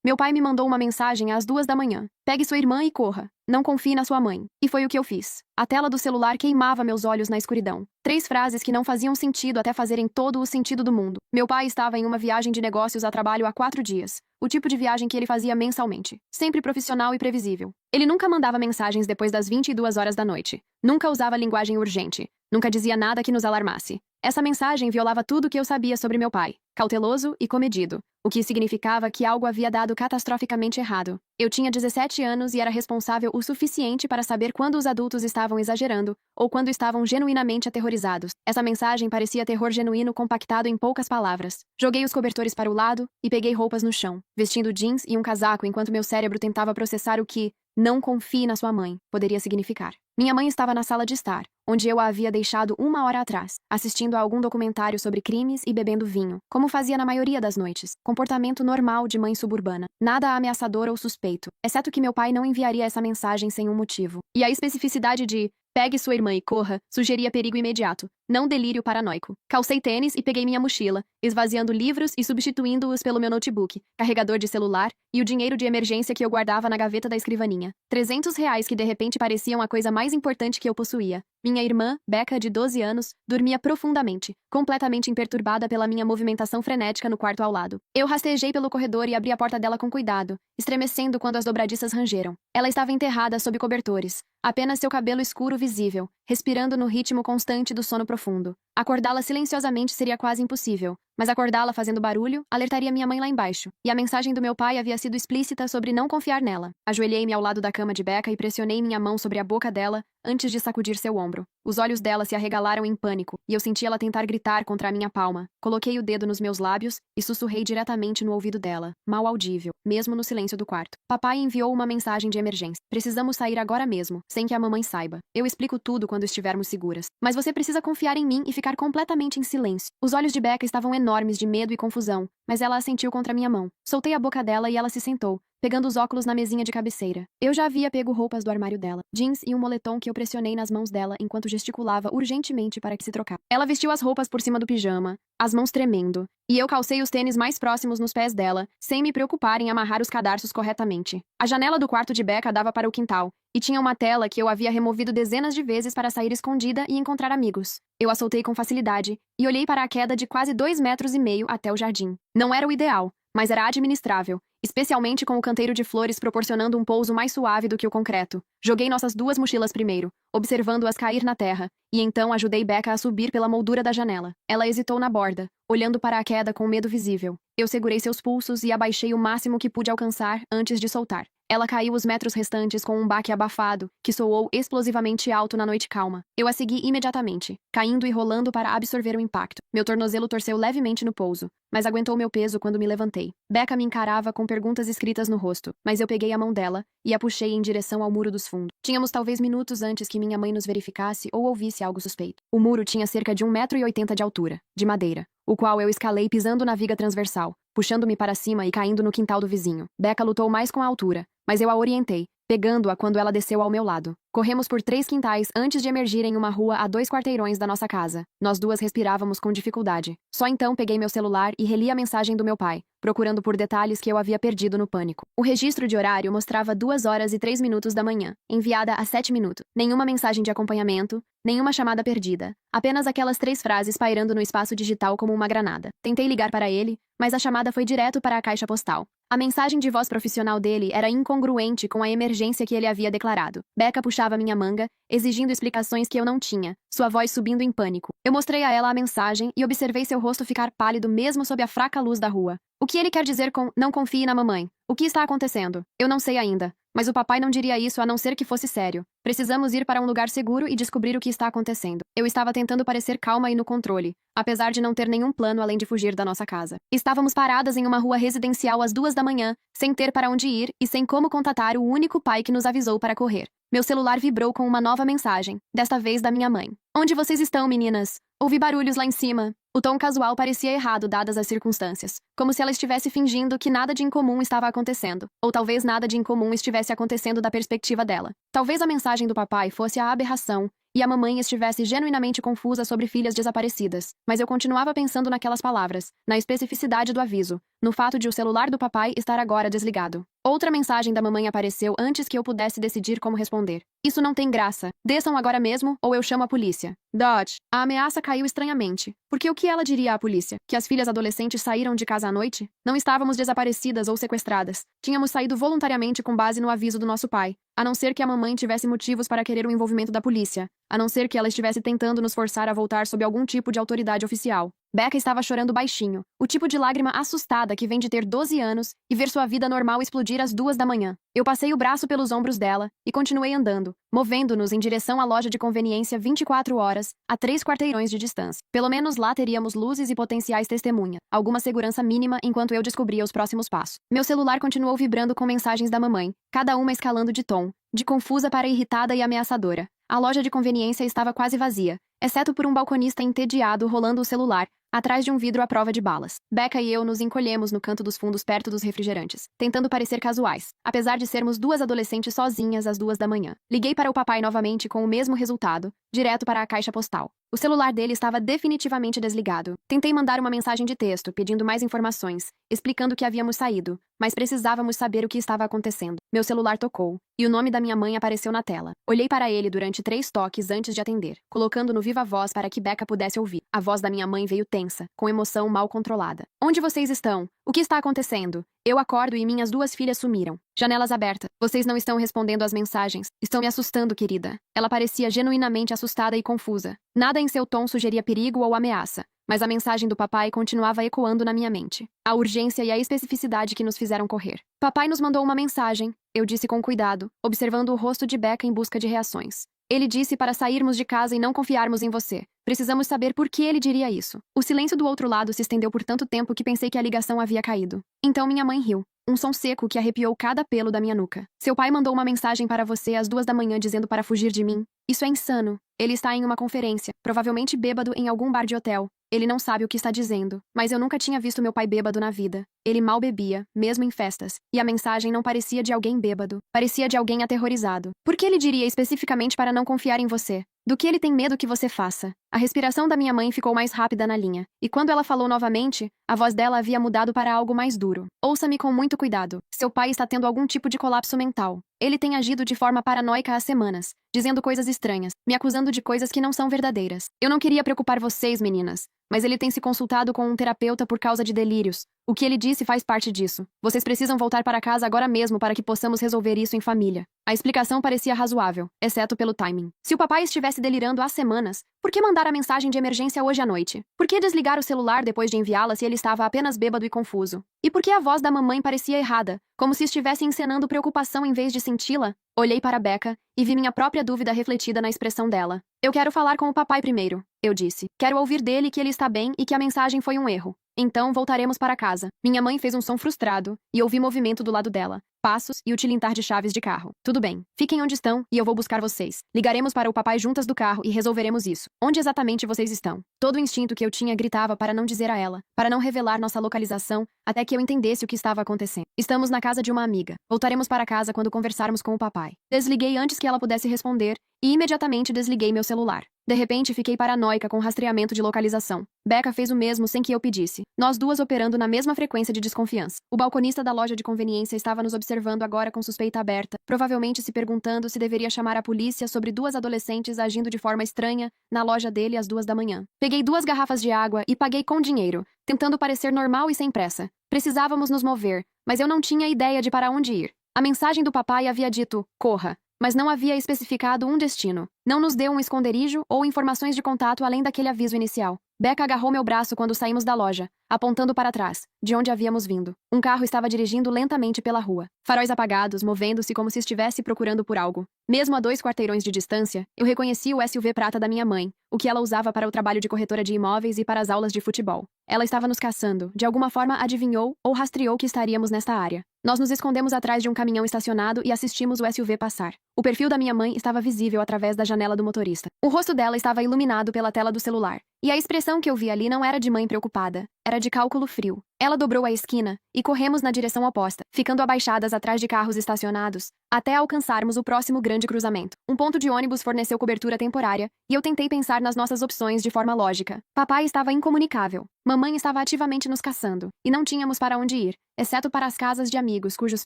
Meu pai me mandou uma mensagem às 2 da manhã. Pegue sua irmã e corra. Não confie na sua mãe. E foi o que eu fiz. A tela do celular queimava meus olhos na escuridão. 3 frases que não faziam sentido até fazerem todo o sentido do mundo. Meu pai estava em uma viagem de negócios a trabalho há 4 dias. O tipo de viagem que ele fazia mensalmente. Sempre profissional e previsível. Ele nunca mandava mensagens depois das 22 horas da noite. Nunca usava linguagem urgente. Nunca dizia nada que nos alarmasse. Essa mensagem violava tudo o que eu sabia sobre meu pai. Cauteloso e comedido. O que significava que algo havia dado catastroficamente errado. Eu tinha 17 anos e era responsável o suficiente para saber quando os adultos estavam exagerando ou quando estavam genuinamente aterrorizados. Essa mensagem parecia terror genuíno compactado em poucas palavras. Joguei os cobertores para o lado e peguei roupas no chão, vestindo jeans e um casaco enquanto meu cérebro tentava processar o que "não confie na sua mãe" poderia significar. Minha mãe estava na sala de estar, onde eu a havia deixado 1 hora atrás, assistindo a algum documentário sobre crimes e bebendo vinho, como fazia na maioria das noites. Comportamento normal de mãe suburbana. Nada ameaçador ou suspeito, exceto que meu pai não enviaria essa mensagem sem um motivo. E a especificidade de "pegue sua irmã e corra" sugeria perigo imediato, não delírio paranoico. Calcei tênis e peguei minha mochila, esvaziando livros e substituindo-os pelo meu notebook, carregador de celular e o dinheiro de emergência que eu guardava na gaveta da escrivaninha. R$ 300 que de repente pareciam a coisa mais importante que eu possuía. Minha irmã, Becca, de 12 anos, dormia profundamente, completamente imperturbada pela minha movimentação frenética no quarto ao lado. Eu rastejei pelo corredor e abri a porta dela com cuidado, estremecendo quando as dobradiças rangeram. Ela estava enterrada sob cobertores, apenas seu cabelo escuro visível, respirando no ritmo constante do sono profundo. Acordá-la silenciosamente seria quase impossível, mas acordá-la fazendo barulho alertaria minha mãe lá embaixo, e a mensagem do meu pai havia sido explícita sobre não confiar nela. Ajoelhei-me ao lado da cama de Becca e pressionei minha mão sobre a boca dela antes de sacudir seu ombro. Os olhos dela se arregalaram em pânico, e eu senti ela tentar gritar contra a minha palma. Coloquei o dedo nos meus lábios e sussurrei diretamente no ouvido dela, mal audível, mesmo no silêncio do quarto. Papai enviou uma mensagem de emergência. Precisamos sair agora mesmo, sem que a mamãe saiba. Eu explico tudo quando estivermos seguras. Mas você precisa confiar em mim e ficar completamente em silêncio. Os olhos de Becca estavam enormes de medo e confusão, mas ela assentiu contra minha mão. Soltei a boca dela e ela se sentou, pegando os óculos na mesinha de cabeceira. Eu já havia pego roupas do armário dela, jeans e um moletom que eu pressionei nas mãos dela enquanto gesticulava urgentemente para que se trocasse. Ela vestiu as roupas por cima do pijama, as mãos tremendo, e eu calcei os tênis mais próximos nos pés dela, sem me preocupar em amarrar os cadarços corretamente. A janela do quarto de Becca dava para o quintal, e tinha uma tela que eu havia removido dezenas de vezes para sair escondida e encontrar amigos. Eu a soltei com facilidade, e olhei para a queda de quase 2,5 metros até o jardim. Não era o ideal, mas era administrável, especialmente com o canteiro de flores proporcionando um pouso mais suave do que o concreto. Joguei nossas 2 mochilas primeiro, observando-as cair na terra, e então ajudei Becca a subir pela moldura da janela. Ela hesitou na borda, olhando para a queda com medo visível. Eu segurei seus pulsos e abaixei o máximo que pude alcançar antes de soltar. Ela caiu os metros restantes com um baque abafado, que soou explosivamente alto na noite calma. Eu a segui imediatamente, caindo e rolando para absorver o impacto. Meu tornozelo torceu levemente no pouso, mas aguentou meu peso quando me levantei. Becca me encarava com perguntas escritas no rosto, mas eu peguei a mão dela e a puxei em direção ao muro dos fundos. Tínhamos talvez minutos antes que minha mãe nos verificasse ou ouvisse algo suspeito. O muro tinha cerca de 1,80 m de altura, de madeira, o qual eu escalei pisando na viga transversal, puxando-me para cima e caindo no quintal do vizinho. Becca lutou mais com a altura, mas eu a orientei, pegando-a quando ela desceu ao meu lado. Corremos por 3 quintais antes de emergir em uma rua a 2 quarteirões da nossa casa. Nós duas respirávamos com dificuldade. Só então peguei meu celular e reli a mensagem do meu pai, procurando por detalhes que eu havia perdido no pânico. O registro de horário mostrava 2h03 da manhã, enviada há 7 minutos. Nenhuma mensagem de acompanhamento, nenhuma chamada perdida. Apenas aquelas 3 frases pairando no espaço digital como uma granada. Tentei ligar para ele, mas a chamada foi direto para a caixa postal. A mensagem de voz profissional dele era incongruente com a emergência que ele havia declarado. Becca puxava minha manga, exigindo explicações que eu não tinha, sua voz subindo em pânico. Eu mostrei a ela a mensagem e observei seu rosto ficar pálido mesmo sob a fraca luz da rua. O que ele quer dizer com "não confie na mamãe"? O que está acontecendo? Eu não sei ainda, mas o papai não diria isso a não ser que fosse sério. Precisamos ir para um lugar seguro e descobrir o que está acontecendo. Eu estava tentando parecer calma e no controle, apesar de não ter nenhum plano além de fugir da nossa casa. Estávamos paradas em uma rua residencial às 2 da manhã, sem ter para onde ir e sem como contatar o único pai que nos avisou para correr. Meu celular vibrou com uma nova mensagem, desta vez da minha mãe. "Onde vocês estão, meninas? Ouvi barulhos lá em cima." O tom casual parecia errado dadas as circunstâncias, como se ela estivesse fingindo que nada de incomum estava acontecendo, ou talvez nada de incomum estivesse acontecendo da perspectiva dela. Talvez a mensagem do papai fosse a aberração, e a mamãe estivesse genuinamente confusa sobre filhas desaparecidas. Mas eu continuava pensando naquelas palavras, na especificidade do aviso, no fato de o celular do papai estar agora desligado. Outra mensagem da mamãe apareceu antes que eu pudesse decidir como responder. Isso não tem graça. Desçam agora mesmo ou eu chamo a polícia. Dodge. A ameaça caiu estranhamente. Porque o que ela diria à polícia? Que as filhas adolescentes saíram de casa à noite? Não estávamos desaparecidas ou sequestradas. Tínhamos saído voluntariamente com base no aviso do nosso pai. A não ser que a mamãe tivesse motivos para querer o envolvimento da polícia. A não ser que ela estivesse tentando nos forçar a voltar sob algum tipo de autoridade oficial. Becca estava chorando baixinho, o tipo de lágrima assustada que vem de ter 12 anos e ver sua vida normal explodir às 2 da manhã. Eu passei o braço pelos ombros dela e continuei andando, movendo-nos em direção à loja de conveniência 24 horas, a 3 quarteirões de distância. Pelo menos lá teríamos luzes e potenciais testemunhas, alguma segurança mínima enquanto eu descobria os próximos passos. Meu celular continuou vibrando com mensagens da mamãe, cada uma escalando de tom, de confusa para irritada e ameaçadora. A loja de conveniência estava quase vazia, exceto por um balconista entediado rolando o celular, atrás de um vidro à prova de balas. Becca e eu nos encolhemos no canto dos fundos perto dos refrigerantes, tentando parecer casuais, apesar de sermos duas adolescentes sozinhas às 2 da manhã. Liguei para o papai novamente com o mesmo resultado, direto para a caixa postal. O celular dele estava definitivamente desligado. Tentei mandar uma mensagem de texto, pedindo mais informações, explicando que havíamos saído, mas precisávamos saber o que estava acontecendo. Meu celular tocou, e o nome da minha mãe apareceu na tela. Olhei para ele durante 3 toques antes de atender, colocando no viva voz para que Becca pudesse ouvir. A voz da minha mãe veio tensa, com emoção mal controlada. Onde vocês estão? O que está acontecendo? Eu acordo e minhas 2 filhas sumiram. Janelas abertas. Vocês não estão respondendo às mensagens. Estão me assustando, querida. Ela parecia genuinamente assustada e confusa. Nada em seu tom sugeria perigo ou ameaça, mas a mensagem do papai continuava ecoando na minha mente. A urgência e a especificidade que nos fizeram correr. Papai nos mandou uma mensagem, eu disse com cuidado, observando o rosto de Becca em busca de reações. Ele disse para sairmos de casa e não confiarmos em você. Precisamos saber por que ele diria isso. O silêncio do outro lado se estendeu por tanto tempo que pensei que a ligação havia caído. Então minha mãe riu. Um som seco que arrepiou cada pelo da minha nuca. Seu pai mandou uma mensagem para você às 2 da manhã dizendo para fugir de mim. Isso é insano. Ele está em uma conferência, provavelmente bêbado em algum bar de hotel. Ele não sabe o que está dizendo, mas eu nunca tinha visto meu pai bêbado na vida. Ele mal bebia, mesmo em festas, e a mensagem não parecia de alguém bêbado, parecia de alguém aterrorizado. Por que ele diria especificamente para não confiar em você? Do que ele tem medo que você faça? A respiração da minha mãe ficou mais rápida na linha, e quando ela falou novamente, a voz dela havia mudado para algo mais duro. Ouça-me com muito cuidado. Seu pai está tendo algum tipo de colapso mental. Ele tem agido de forma paranoica há semanas, dizendo coisas estranhas, me acusando de coisas que não são verdadeiras. Eu não queria preocupar vocês, meninas, mas ele tem se consultado com um terapeuta por causa de delírios. O que ele disse faz parte disso. Vocês precisam voltar para casa agora mesmo para que possamos resolver isso em família. A explicação parecia razoável, exceto pelo timing. Se o papai estivesse delirando há semanas, por que mandar a mensagem de emergência hoje à noite? Por que desligar o celular depois de enviá-la se ele estava apenas bêbado e confuso? E por que a voz da mamãe parecia errada, como se estivesse encenando preocupação em vez de senti-la? Olhei para Becca e vi minha própria dúvida refletida na expressão dela. Eu quero falar com o papai primeiro, eu disse. Quero ouvir dele que ele está bem e que a mensagem foi um erro. Então voltaremos para casa. Minha mãe fez um som frustrado e ouvi movimento do lado dela. Passos e o tilintar de chaves de carro. Tudo bem. Fiquem onde estão e eu vou buscar vocês. Ligaremos para o papai juntas do carro e resolveremos isso. Onde exatamente vocês estão? Todo o instinto que eu tinha gritava para não dizer a ela, para não revelar nossa localização, até que eu entendesse o que estava acontecendo. Estamos na casa de uma amiga. Voltaremos para casa quando conversarmos com o papai. Desliguei antes que ela pudesse responder e imediatamente desliguei meu celular. De repente, fiquei paranoica com o rastreamento de localização. Becca fez o mesmo sem que eu pedisse. Nós duas operando na mesma frequência de desconfiança. O balconista da loja de conveniência estava nos observando agora com suspeita aberta, provavelmente se perguntando se deveria chamar a polícia sobre 2 adolescentes agindo de forma estranha na loja dele às 2 da manhã. Peguei 2 garrafas de água e paguei com dinheiro, tentando parecer normal e sem pressa. Precisávamos nos mover, mas eu não tinha ideia de para onde ir. A mensagem do papai havia dito, corra, mas não havia especificado um destino. Não nos deu um esconderijo ou informações de contato além daquele aviso inicial. Becca agarrou meu braço quando saímos da loja, apontando para trás, de onde havíamos vindo. Um carro estava dirigindo lentamente pela rua. Faróis apagados, movendo-se como se estivesse procurando por algo. Mesmo a 2 quarteirões de distância, eu reconheci o SUV prata da minha mãe, o que ela usava para o trabalho de corretora de imóveis e para as aulas de futebol. Ela estava nos caçando, de alguma forma adivinhou ou rastreou que estaríamos nesta área. Nós nos escondemos atrás de um caminhão estacionado e assistimos o SUV passar. O perfil da minha mãe estava visível através da janela do motorista. O rosto dela estava iluminado pela tela do celular. E a expressão que eu vi ali não era de mãe preocupada. era de cálculo frio. Ela dobrou a esquina e corremos na direção oposta, ficando abaixadas atrás de carros estacionados, até alcançarmos o próximo grande cruzamento. Um ponto de ônibus forneceu cobertura temporária, e eu tentei pensar nas nossas opções de forma lógica. Papai estava incomunicável. Mamãe estava ativamente nos caçando, e não tínhamos para onde ir, exceto para as casas de amigos cujos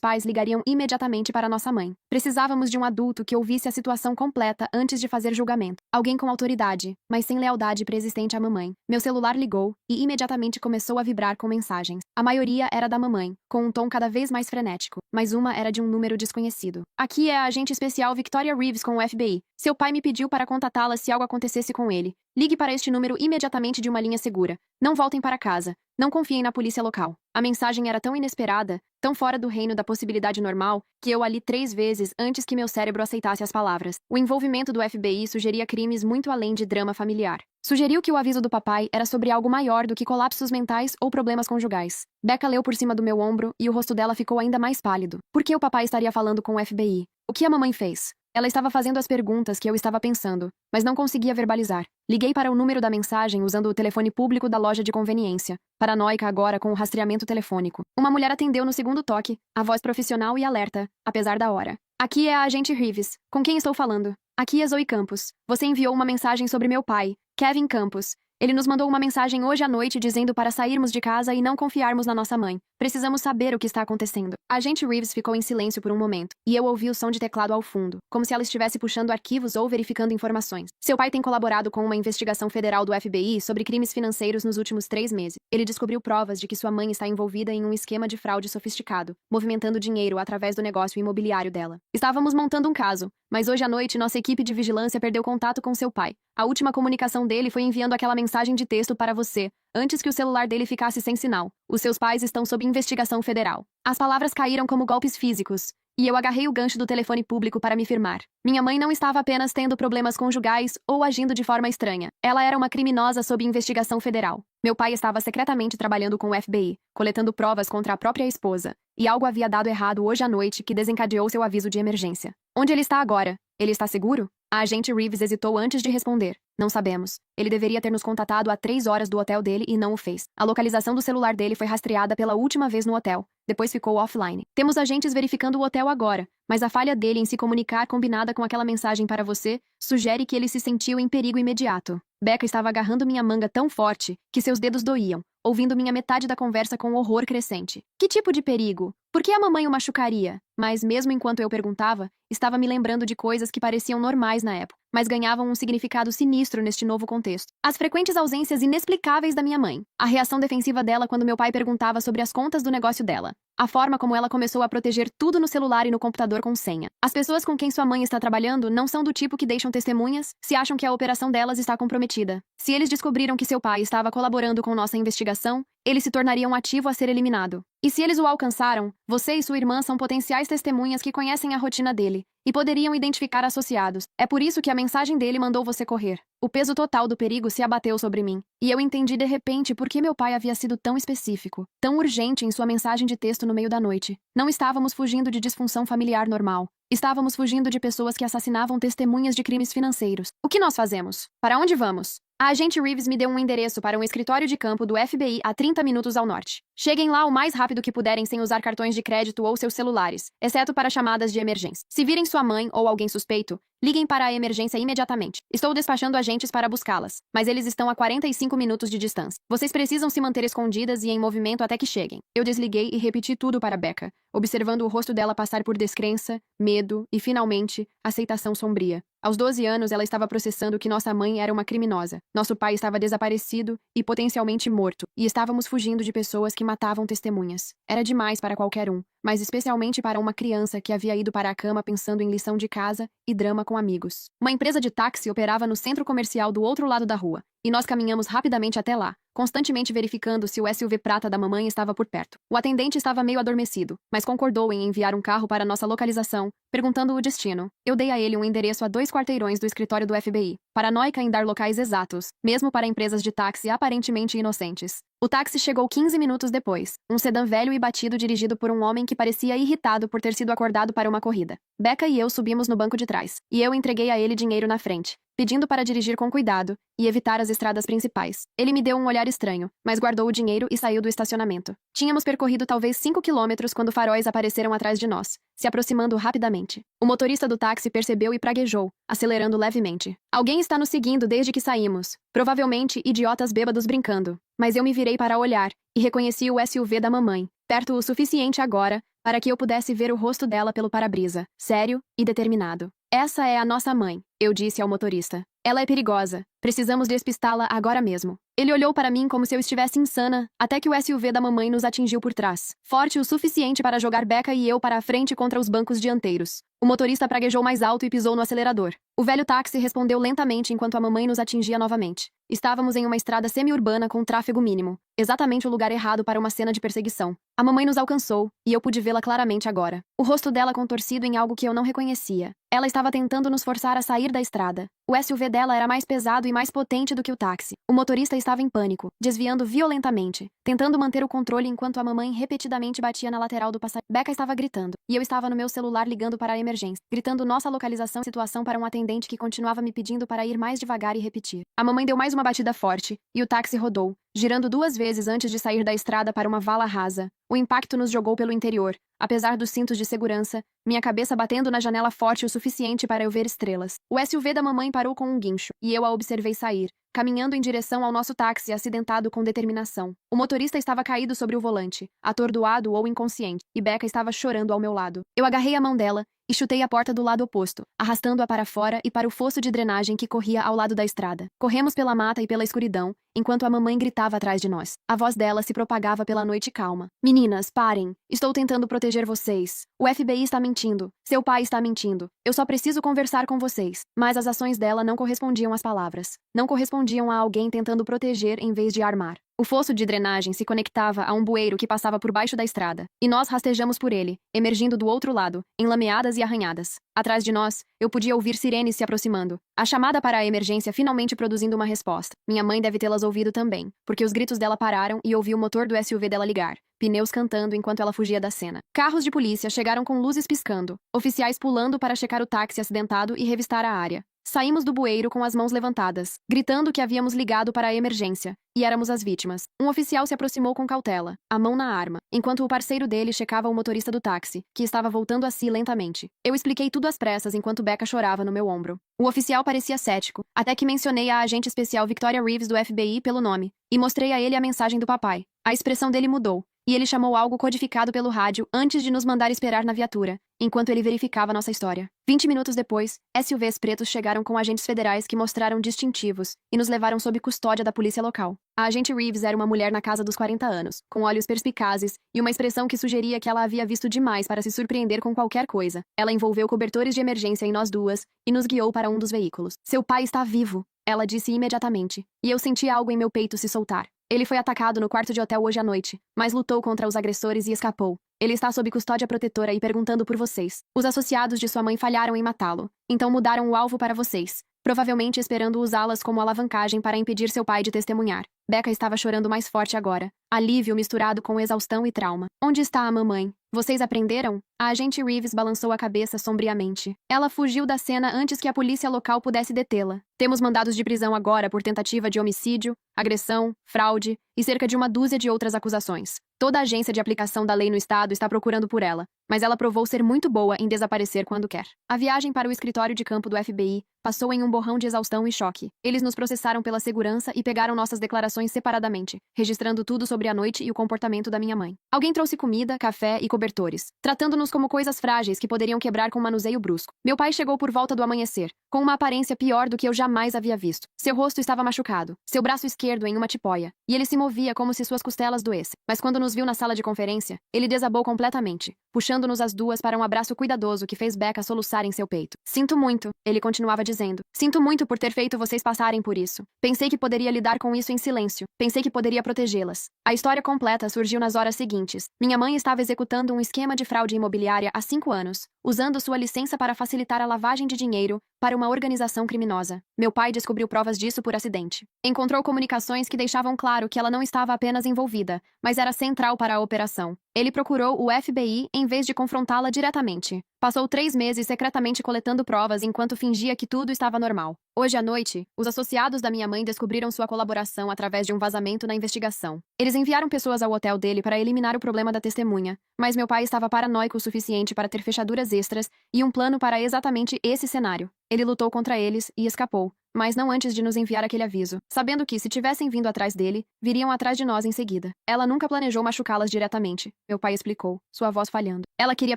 pais ligariam imediatamente para nossa mãe. Precisávamos de um adulto que ouvisse a situação completa antes de fazer julgamento. Alguém com autoridade, mas sem lealdade preexistente à mamãe. Meu celular ligou e imediatamente começou a vibrar com mensagens. A maioria era da mamãe, com um tom cada vez mais frenético, mas uma era de um número desconhecido. Aqui é a agente especial Victoria Reeves com o FBI. Seu pai me pediu para contatá-la se algo acontecesse com ele. Ligue para este número imediatamente de uma linha segura. Não voltem para casa. Não confiem na polícia local. A mensagem era tão inesperada, tão fora do reino da possibilidade normal, que eu a li 3 vezes antes que meu cérebro aceitasse as palavras. O envolvimento do FBI sugeria crimes muito além de drama familiar. Sugeriu que o aviso do papai era sobre algo maior do que colapsos mentais ou problemas conjugais. Becca leu por cima do meu ombro e o rosto dela ficou ainda mais pálido. Por que o papai estaria falando com o FBI? O que a mamãe fez? Ela estava fazendo as perguntas que eu estava pensando, mas não conseguia verbalizar. Liguei para o número da mensagem usando o telefone público da loja de conveniência, paranoica agora com o rastreamento telefônico. Uma mulher atendeu no segundo toque, a voz profissional e alerta, apesar da hora. Aqui é a agente Reeves. Com quem estou falando? Aqui é Zoe Campos. Você enviou uma mensagem sobre meu pai, Kevin Campos. Ele nos mandou uma mensagem hoje à noite dizendo para sairmos de casa e não confiarmos na nossa mãe. Precisamos saber o que está acontecendo. A agente Reeves ficou em silêncio por um momento, e eu ouvi o som de teclado ao fundo, como se ela estivesse puxando arquivos ou verificando informações. Seu pai tem colaborado com uma investigação federal do FBI sobre crimes financeiros nos últimos 3 meses. Ele descobriu provas de que sua mãe está envolvida em um esquema de fraude sofisticado, movimentando dinheiro através do negócio imobiliário dela. Estávamos montando um caso, mas hoje à noite nossa equipe de vigilância perdeu contato com seu pai. A última comunicação dele foi enviando aquela mensagem de texto para você, antes que o celular dele ficasse sem sinal. Os seus pais estão sob investigação federal. As palavras caíram como golpes físicos, e eu agarrei o gancho do telefone público para me firmar. Minha mãe não estava apenas tendo problemas conjugais ou agindo de forma estranha. Ela era uma criminosa sob investigação federal. Meu pai estava secretamente trabalhando com o FBI, coletando provas contra a própria esposa, e algo havia dado errado hoje à noite que desencadeou seu aviso de emergência. Onde ele está agora? Ele está seguro? A agente Reeves hesitou antes de responder. Não sabemos. Ele deveria ter nos contatado há 3 horas do hotel dele e não o fez. A localização do celular dele foi rastreada pela última vez no hotel. Depois ficou offline. Temos agentes verificando o hotel agora, mas a falha dele em se comunicar combinada com aquela mensagem para você sugere que ele se sentiu em perigo imediato. Becca estava agarrando minha manga tão forte que seus dedos doíam, ouvindo minha metade da conversa com horror crescente. Que tipo de perigo? Por que a mamãe o machucaria? Mas mesmo enquanto eu perguntava, estava me lembrando de coisas que pareciam normais na época, mas ganhavam um significado sinistro neste novo contexto. As frequentes ausências inexplicáveis da minha mãe. A reação defensiva dela quando meu pai perguntava sobre as contas do negócio dela. A forma como ela começou a proteger tudo no celular e no computador com senha. As pessoas com quem sua mãe está trabalhando não são do tipo que deixam testemunhas se acham que a operação delas está comprometida. Se eles descobriram que seu pai estava colaborando com nossa investigação, ele se tornaria um ativo a ser eliminado. E se eles o alcançaram, você e sua irmã são potenciais testemunhas que conhecem a rotina dele e poderiam identificar associados. É por isso que a mensagem dele mandou você correr. O peso total do perigo se abateu sobre mim, e eu entendi de repente por que meu pai havia sido tão específico, tão urgente em sua mensagem de texto no meio da noite. Não estávamos fugindo de disfunção familiar normal. Estávamos fugindo de pessoas que assassinavam testemunhas de crimes financeiros. O que nós fazemos? Para onde vamos? A agente Reeves me deu um endereço para um escritório de campo do FBI a 30 minutos ao norte. Cheguem lá o mais rápido que puderem sem usar cartões de crédito ou seus celulares, exceto para chamadas de emergência. Se virem sua mãe ou alguém suspeito, liguem para a emergência imediatamente. Estou despachando agentes para buscá-las, mas eles estão a 45 minutos de distância. Vocês precisam se manter escondidas e em movimento até que cheguem. Eu desliguei e repeti tudo para Becca, observando o rosto dela passar por descrença, medo e, finalmente, aceitação sombria. Aos 12 anos, ela estava processando que nossa mãe era uma criminosa. Nosso pai estava desaparecido e potencialmente morto, e estávamos fugindo de pessoas que matavam testemunhas. Era demais para qualquer um, mas especialmente para uma criança que havia ido para a cama pensando em lição de casa e drama com amigos. Uma empresa de táxi operava no centro comercial do outro lado da rua, e nós caminhamos rapidamente até lá, constantemente verificando se o SUV prata da mamãe estava por perto. O atendente estava meio adormecido, mas concordou em enviar um carro para nossa localização, perguntando o destino. Eu dei a ele um endereço a 2 quarteirões do escritório do FBI, paranoica em dar locais exatos, mesmo para empresas de táxi aparentemente inocentes. O táxi chegou 15 minutos depois, um sedã velho e batido dirigido por um homem que parecia irritado por ter sido acordado para uma corrida. Becca e eu subimos no banco de trás, e eu entreguei a ele dinheiro na frente, pedindo para dirigir com cuidado e evitar as estradas principais. Ele me deu um olhar olhar estranho, mas guardou o dinheiro e saiu do estacionamento. Tínhamos percorrido talvez 5 quilômetros quando faróis apareceram atrás de nós, se aproximando rapidamente. O motorista do táxi percebeu e praguejou, acelerando levemente. Alguém está nos seguindo desde que saímos. Provavelmente idiotas bêbados brincando. Mas eu me virei para olhar, e reconheci o SUV da mamãe, perto o suficiente agora, para que eu pudesse ver o rosto dela pelo para-brisa, sério e determinado. Essa é a nossa mãe, eu disse ao motorista. Ela é perigosa. Precisamos despistá-la agora mesmo. Ele olhou para mim como se eu estivesse insana, até que o SUV da mamãe nos atingiu por trás, forte o suficiente para jogar Becca e eu para a frente contra os bancos dianteiros. O motorista praguejou mais alto e pisou no acelerador. O velho táxi respondeu lentamente enquanto a mamãe nos atingia novamente. Estávamos em uma estrada semi-urbana com tráfego mínimo, exatamente o lugar errado para uma cena de perseguição. A mamãe nos alcançou, e eu pude vê-la claramente agora. O rosto dela contorcido em algo que eu não reconhecia. Ela estava tentando nos forçar a sair da estrada. O SUV dela era mais pesado e mais potente do que o táxi. O motorista estava em pânico, desviando violentamente, tentando manter o controle enquanto a mamãe repetidamente batia na lateral do passageiro. Becca estava gritando, e eu estava no meu celular ligando para a emergência, gritando nossa localização e situação para um atendente que continuava me pedindo para ir mais devagar e repetir. A mamãe deu mais uma batida forte, e o táxi rodou, girando 2 vezes antes de sair da estrada para uma vala rasa. O impacto nos jogou pelo interior. Apesar dos cintos de segurança, minha cabeça batendo na janela forte o suficiente para eu ver estrelas. O SUV da mamãe parou com um guincho, e eu a observei sair, caminhando em direção ao nosso táxi acidentado com determinação. O motorista estava caído sobre o volante, atordoado ou inconsciente, e Becca estava chorando ao meu lado. Eu agarrei a mão dela e chutei a porta do lado oposto, arrastando-a para fora e para o fosso de drenagem que corria ao lado da estrada. Corremos pela mata e pela escuridão, enquanto a mamãe gritava atrás de nós. A voz dela se propagava pela noite calma. Meninas, parem. Estou tentando proteger vocês. O FBI está mentindo. Seu pai está mentindo. Eu só preciso conversar com vocês. Mas as ações dela não correspondiam às palavras. Não correspondiam a alguém tentando proteger em vez de armar. O fosso de drenagem se conectava a um bueiro que passava por baixo da estrada, e nós rastejamos por ele, emergindo do outro lado, enlameadas e arranhadas. Atrás de nós, eu podia ouvir sirenes se aproximando. A chamada para a emergência finalmente produzindo uma resposta. Minha mãe deve tê-las ouvido também, porque os gritos dela pararam e ouvi o motor do SUV dela ligar, pneus cantando enquanto ela fugia da cena. Carros de polícia chegaram com luzes piscando, oficiais pulando para checar o táxi acidentado e revistar a área. Saímos do bueiro com as mãos levantadas, gritando que havíamos ligado para a emergência, e éramos as vítimas. Um oficial se aproximou com cautela, a mão na arma, enquanto o parceiro dele checava o motorista do táxi, que estava voltando a si lentamente. Eu expliquei tudo às pressas enquanto Becca chorava no meu ombro. O oficial parecia cético, até que mencionei a agente especial Victoria Reeves do FBI pelo nome, e mostrei a ele a mensagem do papai. A expressão dele mudou, e ele chamou algo codificado pelo rádio antes de nos mandar esperar na viatura, enquanto ele verificava nossa história. 20 minutos depois, SUVs pretos chegaram com agentes federais que mostraram distintivos e nos levaram sob custódia da polícia local. A agente Reeves era uma mulher na casa dos 40 anos, com olhos perspicazes e uma expressão que sugeria que ela havia visto demais para se surpreender com qualquer coisa. Ela envolveu cobertores de emergência em nós duas e nos guiou para um dos veículos. Seu pai está vivo, ela disse imediatamente, e eu senti algo em meu peito se soltar. Ele foi atacado no quarto de hotel hoje à noite, mas lutou contra os agressores e escapou. Ele está sob custódia protetora e perguntando por vocês. Os associados de sua mãe falharam em matá-lo, então mudaram o alvo para vocês, provavelmente esperando usá-las como alavancagem para impedir seu pai de testemunhar. Becca estava chorando mais forte agora, alívio misturado com exaustão e trauma. Onde está a mamãe? Vocês aprenderam? A agente Reeves balançou a cabeça sombriamente. Ela fugiu da cena antes que a polícia local pudesse detê-la. Temos mandados de prisão agora por tentativa de homicídio, agressão, fraude e cerca de 12 de outras acusações. Toda a agência de aplicação da lei no estado está procurando por ela, mas ela provou ser muito boa em desaparecer quando quer. A viagem para o escritório de campo do FBI passou em um borrão de exaustão e choque. Eles nos processaram pela segurança e pegaram nossas declarações separadamente, registrando tudo sobre a noite e o comportamento da minha mãe. Alguém trouxe comida, café e cobertores, tratando-nos como coisas frágeis que poderiam quebrar com um manuseio brusco. Meu pai chegou por volta do amanhecer, com uma aparência pior do que eu jamais havia visto. Seu rosto estava machucado, seu braço esquerdo em uma tipóia, e ele se movia como se suas costelas doessem. Mas quando nos viu na sala de conferência, ele desabou completamente, puxando-nos as duas para um abraço cuidadoso que fez Becca soluçar em seu peito. Sinto muito, ele continuava dizendo. Sinto muito por ter feito vocês passarem por isso. Pensei que poderia lidar com isso em silêncio. Pensei que poderia protegê-las. A história completa surgiu nas horas seguintes. Minha mãe estava executando um esquema de fraude imobiliária há 5 anos, usando sua licença para facilitar a lavagem de dinheiro para uma organização criminosa. Meu pai descobriu provas disso por acidente. Encontrou comunicações que deixavam claro que ela não estava apenas envolvida, mas era central para a operação. Ele procurou o FBI em vez de confrontá-la diretamente. Passou 3 meses secretamente coletando provas enquanto fingia que tudo estava normal. Hoje à noite, os associados da minha mãe descobriram sua colaboração através de um vazamento na investigação. Eles enviaram pessoas ao hotel dele para eliminar o problema da testemunha, mas meu pai estava paranoico o suficiente para ter fechaduras extras e um plano para exatamente esse cenário. Ele lutou contra eles e escapou, mas não antes de nos enviar aquele aviso, sabendo que, se tivessem vindo atrás dele, viriam atrás de nós em seguida. Ela nunca planejou machucá-las diretamente, meu pai explicou, sua voz falhando. Ela queria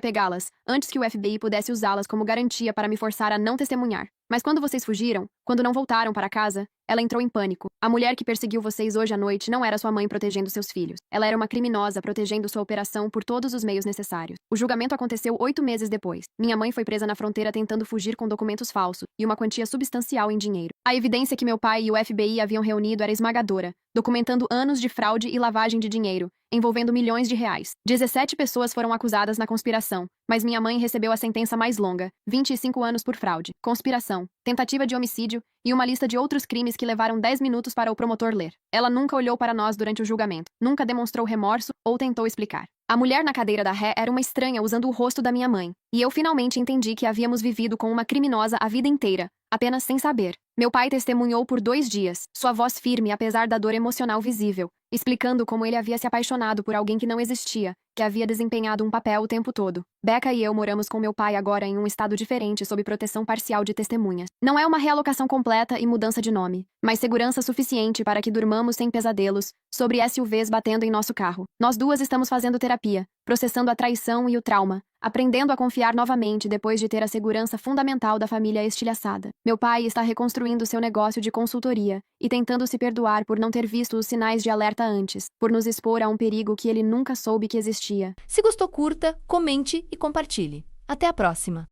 pegá-las, antes que o FBI pudesse usá-las como garantia para me forçar a não testemunhar. Mas quando vocês fugiram, quando não voltaram para casa, ela entrou em pânico. A mulher que perseguiu vocês hoje à noite não era sua mãe protegendo seus filhos. Ela era uma criminosa protegendo sua operação por todos os meios necessários. O julgamento aconteceu 8 meses depois. Minha mãe foi presa na fronteira tentando fugir com documentos falsos e uma quantia substancial em dinheiro. A evidência que meu pai e o FBI haviam reunido era esmagadora, documentando anos de fraude e lavagem de dinheiro, envolvendo milhões de reais. 17 pessoas foram acusadas na conspiração, mas minha mãe recebeu a sentença mais longa, 25 anos por fraude, conspiração, tentativa de homicídio e uma lista de outros crimes que levaram 10 minutos para o promotor ler. Ela nunca olhou para nós durante o julgamento, nunca demonstrou remorso ou tentou explicar. A mulher na cadeira da ré era uma estranha usando o rosto da minha mãe, e eu finalmente entendi que havíamos vivido com uma criminosa a vida inteira, apenas sem saber. Meu pai testemunhou por 2 dias, sua voz firme apesar da dor emocional visível, explicando como ele havia se apaixonado por alguém que não existia, que havia desempenhado um papel o tempo todo. Becca e eu moramos com meu pai agora em um estado diferente sob proteção parcial de testemunhas. Não é uma realocação completa e mudança de nome, mas segurança suficiente para que durmamos sem pesadelos, sobre SUVs batendo em nosso carro. Nós duas estamos fazendo terapia, processando a traição e o trauma, aprendendo a confiar novamente depois de ter a segurança fundamental da família estilhaçada. Meu pai está reconstruindo seu negócio de consultoria e tentando se perdoar por não ter visto os sinais de alerta antes, por nos expor a um perigo que ele nunca soube que existia. Se gostou, curta, comente e compartilhe. Até a próxima!